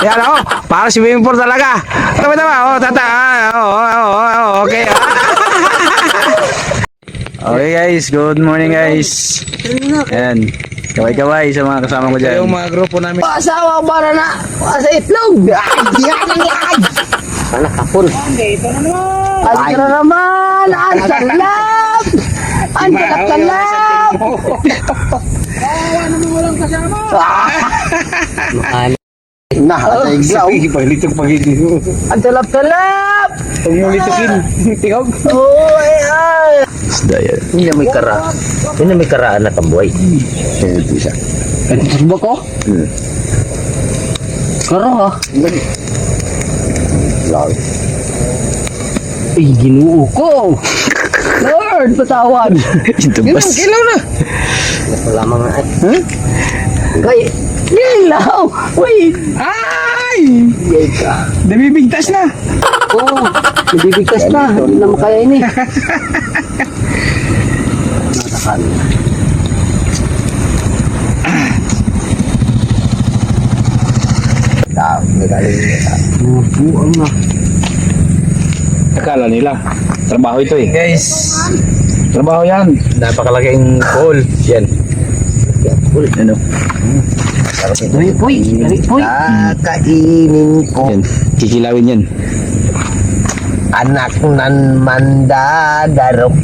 Yan oh, para swimming pool talaga. Tama. Oh, tata. Okay. Okay guys, good morning guys. Ayan. Kaway-kaway sa mga kasama ko dyan. Yung mga grupo namin. Asawa para na sa itlog. Anak kapul. Ito na naman. Ay, na naman. Ang sarap. Ang sarap. Kawawa naman walang kasama. Nakakaglaw. Pagalitong pagili. Ang sarap. Huwag mo litukin. Tingog. Oo, ay. Isda yan. Hindi may kara. Hindi may karaan na tambuhay. Ito isa. Ito sarap ko? Kara ha? Lord. Ay, ginuo ko. Lord, patawad. Ito bas. Kilaw na. Wala mga at. Kay, kilaw. Wait. Ay! Yay ka. Nabibigtas na. Oo, nabibigtas na. Hindi na makaya ini. Natakan. Buang na. Akala nila. Trabaho ito eh. Guys. Trabaho yan. Napakalaking pool. Yan. Ano? Uy, uy. Kakainin ko Yan. Kikilawin yan. anak nan mandadarok.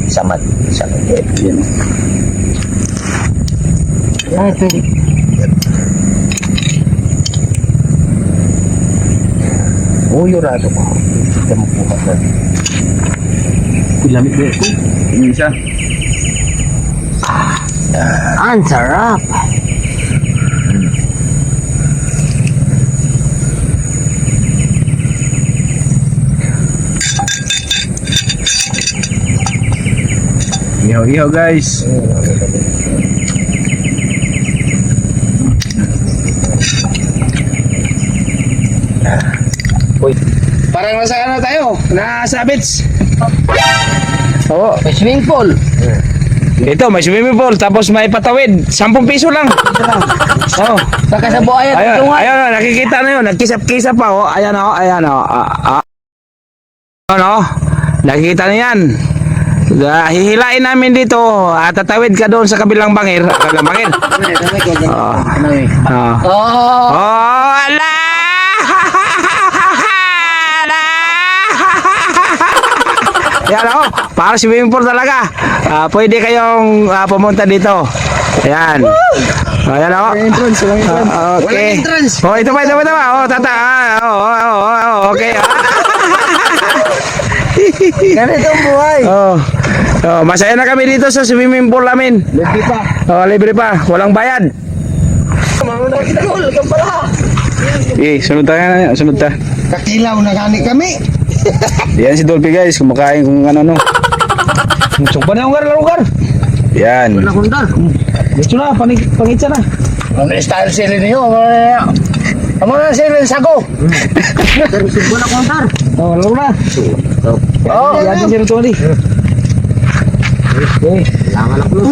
Samat. Yan. Ito. Yurado ko. Kita mo po ka. Lamig na ito. Yung isa. Ang sarap. Ihaw guys. Uy. Parang nasa ano tayo? Nasa beach. Oo. May swimming pool. Ito, may swimming pool. Tapos may patawid. 10 piso lang. Oo. Saka sa buhay at Ayun, tungan. ayun, nakikita na yun. Nagkisap-kisap pa. Oh. Ayan o, ayan o. Ano? Nakikita na yan. Hihilain namin dito. At tatawid ka doon sa kabilang bangir. Kabilang bangir. Oh. Oh, ala! Yan o, para swimming pool talaga. Pwede kayong pumunta dito. Ayan. Ayan o. Okay. Oh, ito pa. Oh, tata. Okay. Ganito ang buhay. Masaya na kami dito sa swimming pool namin. Libre pa. Libre pa. Walang bayad. Mauna kita ko. Lagyan pala. Sunod tayo. Sunod tayo. Kakilaw na gani kami. Yan si Dolphy guys, kumakain kung ano. Sumpa na yung lugar. Yan. Wala kong dar. Gusto na, pangitsa na. Ang style sila niyo. Ang mga sila sago. Wala kong dar. Laro na. Yan din si Rutoli. Langan ako.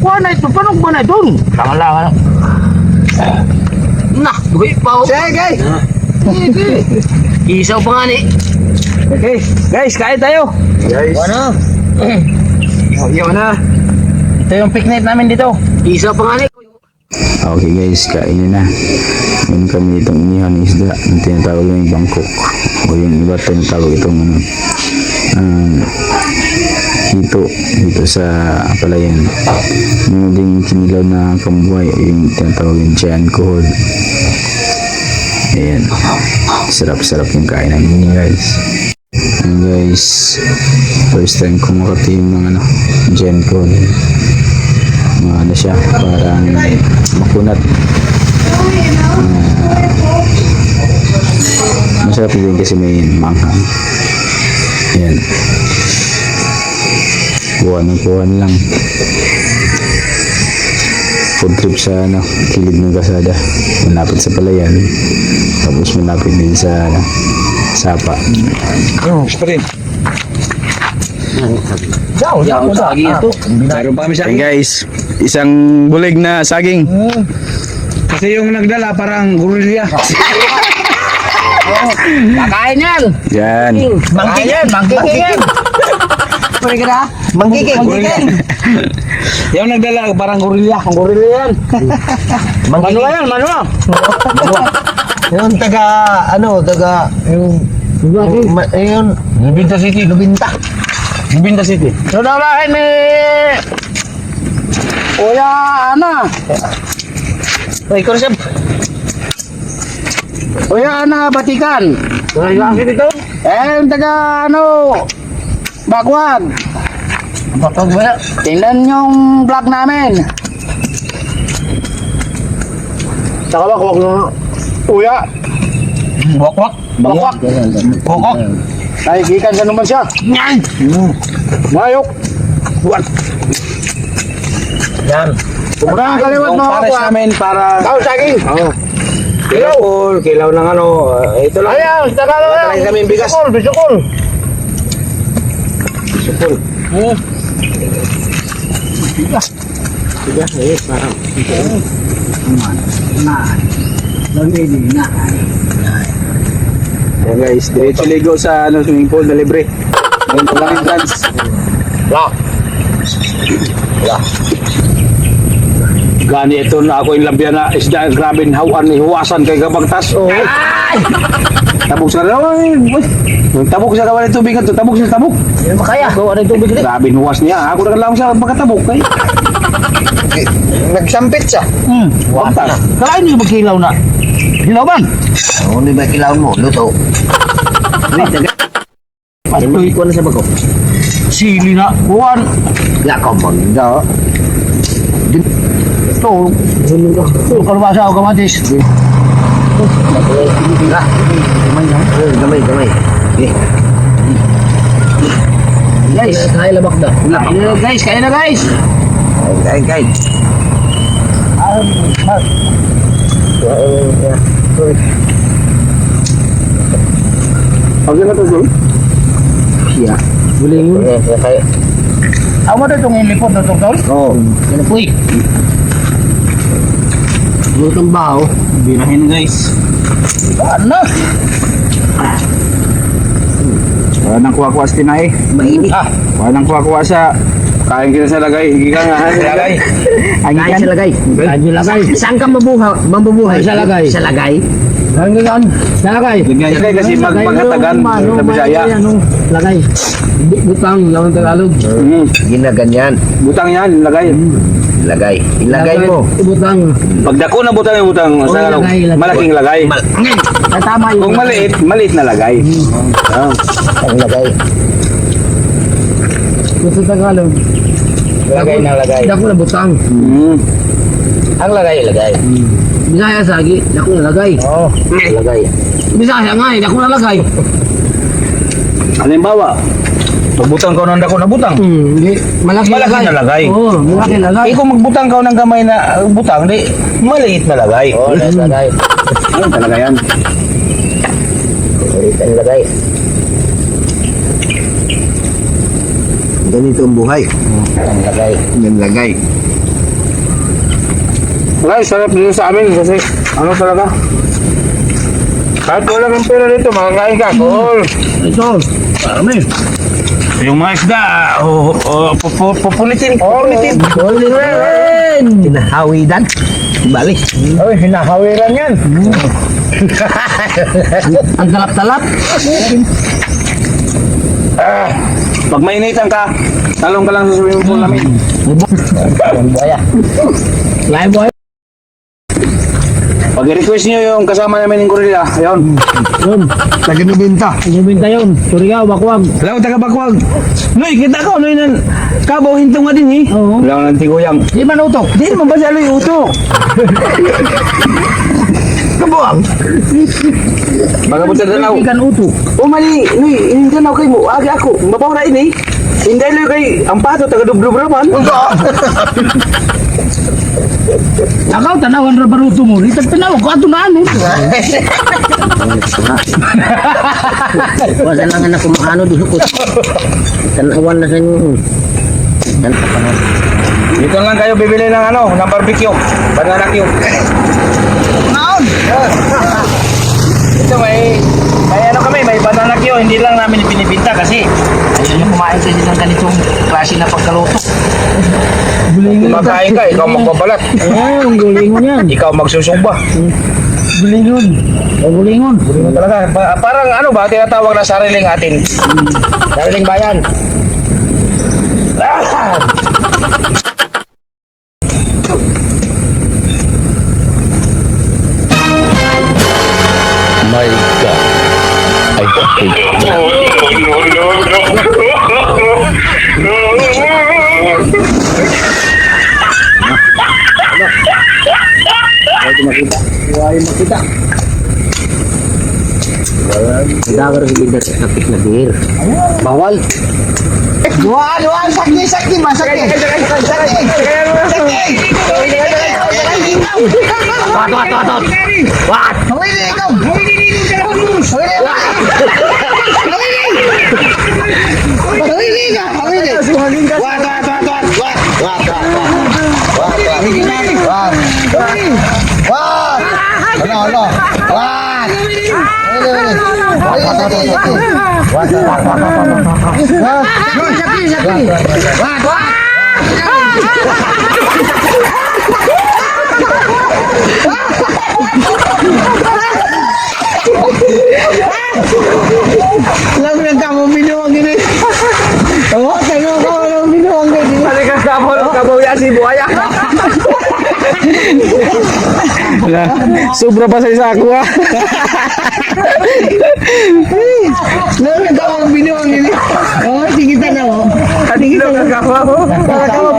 Wala ito. Paano ba na ito? Langan. Nah, duwi pa ako. Sige. Isaw pa nga ni. Okay, guys, kain tayo. Ano? Yun na. Ito yung picnic namin dito. Isaw pa nga ni. Okay guys, kainin na. Ngayon kami itong inihaw ng isda. Ang tinatawag yung Bangkok. O yung iba tinatawag itong dito sa palayan. Yung ding kinilaw na kambuhay, yung tinatawag yung giant kohol. Ayan. Sarap-sarap yung kain namin guys. And guys, first time ko makatim ng giant kohol. Ano siya, parang makunat. Masarap din kasi may manghang. Ayan. Kuha lang. Food trip sa kilid ng kasada. Malapit sa palayan. Tapos malapit din sa sapa. Gusto rin. Lagi ito. Meron pa kami saging. Guys, isang bulig na saging. Kasi yung nagdala parang gorilla. Pakain yan. Yan. Pakain yan. Mangkiking yan. Pwede ka na? Mangkikik. Yung nagdala parang gorilla. Ang gorilla yan. Manuwa yan, manuwa. Yung taga, yung, yun, Lubinta City. Lubinta. Binta City. So nalahin ni Kuya Ana. Uy, Korsep. Kuya Ana Batikan. Kuya Ana dito. Yung taga Bakwag. Bakag ba? Tingnan yung vlog namin. Saka bakwag na. Kuya. Wakwak. Bakwag. Wakwak. Ay, gikan sa naman siya. Yan. Mayok. Buwan. Yan. Pumunta kaliwat Yung mo pares ako. namin para... Tao saging. Oo. Kilaw. Kilaw ng ito lang. Ayan, sa kalaw yan. Tatay kami bigas. Bisukol, bisukol. Supol. Yan guys, diretso ligo sa swimming pool na libre. Ngayon lang entrance. Lock. Gani ito na ako yung labyan na isda. Grabe hawan, hiwasan kay kabagtas. Oh. Tabok sa rawan. Tabok sa rawan ng tubig ito. Tabok sa tabok. Hindi na makaya. Gawa na yung tubig ulit. Grabe huwas niya. Ako na lang siya pagkatabok. Kay. Nagsampit siya. Bagtas. Kalain niyo magkilaw na. Kilaw ba? Oo, hindi ba kilawin mo? Luto. Pastoy ko na sa bago. Sili na. Buwan. Yakabang daw. Ito. Kalau bahasa ako kamatis. Gamay. Eh. Guys, Kaya labak na. guys, kaya na guys. Kain. Okay na to, Zul? Siya. Buling. Kaya. Ako na itong ilipot na itong tol. Oo. Yan po eh. Lutong bao. Birahin guys. Ano? Wala nang kuha-kuha sa tinay. Mainit. Wala nang kuha-kuha sa... Kain kita sa lagay. Higi ka nga. Sa lagay. Kain sa lagay. Radyo lagay. Saan ka mabubuhay? Sa lagay. Sa lagay. Hanggang lagay. Lagay kasi maghatagan sa Bisaya. Lagay. Butang, lawan Tagalog. Ginaganyan. Butang yan, lagay. Ilagay. Ilagay mo. Butang. Pag dako na butang yung butang, sa lagay, lagay. malaking lagay. Tama yun. Kung maliit na lagay. Ang lagay. Sa Tagalog. Lagay na lagay. Dako na butang. Ang lagay, ilagay. Bisaya sagi, dako na lagay. Oo. Ilagay. Bisaya nga eh, dako na lagay. Halimbawa, magbutang ka ng dako na butang. Hindi. Malaki Malaki na lagay. Oo, malaki na lagay. Kung magbutang ka ng gamay na butang, di maliit na lagay. Oo, lagay. Ayun talaga yan. Ulit ang lagay. Ganito ang buhay. Ang lagay. Ang lagay. Guys, sarap dito sa amin kasi ano talaga? Kahit wala kang pera dito, makakain ka. Cool. Ito, parami. Yung mga isda, pupulitin. Tinahawidan. Balik. Oy, hinahawiran yan. Ang talap-talap. Pag mainitan ka, talong ka lang sa swimming pool namin. Buhaya. Live boy. Pag i-request nyo yung kasama namin ng gorilla, ayun. Yun. Taga-nubinta. Ibinta yun. Surigao, Bakwag. Wala ko taga-bakwag. Noy, kita ko, noy nan. Kabaw hinto nga din eh. Oo. Wala ko nang tiguyang. Di man utok. Di naman ba siya yung uto? Kabuang. Mga buta dalaw. Ikan utok. O mali, noy, hindi dalaw kay mo. Agi ako, mabaw na ini. Hindi lang kay ang pato, taga-dublo raman. Akaw, tanawan ra baruto mo. Litag tanaw ko ato na ano. Wala lang anak ko maano di hukot. Tanawan na sa inyo. Dito lang kayo bibili ng ng barbecue. Banana cube. Naon. Ito may ano kami, may banana Q, hindi lang namin pinibinta kasi ayun yung kumain kasi ng ganitong klase na pagkaluto. Kumakain ka, ikaw magbabalat. Ang gulingon yan. Ikaw magsusumba. Gulingon. Gulingon. Gulingon talaga. Parang ano ba, tinatawag na sariling atin. Sariling bayan. Ah! My God. I hate that. Huwag makita. Dagar hindi kapit na beer. Bawal. Duaan, sakti, masakti. Sakti. Wat. Wat. Hawin na ikaw. Hawin Alam na ka mo binuang gini. Oh, tanong ko lang binuang gini. Halika kabaw ya si buaya. Sobra pa sa isa ako ah. Alam na ka mo binuang gini. Oh, sige tanaw. Hindi ka kabaw. Kakaw.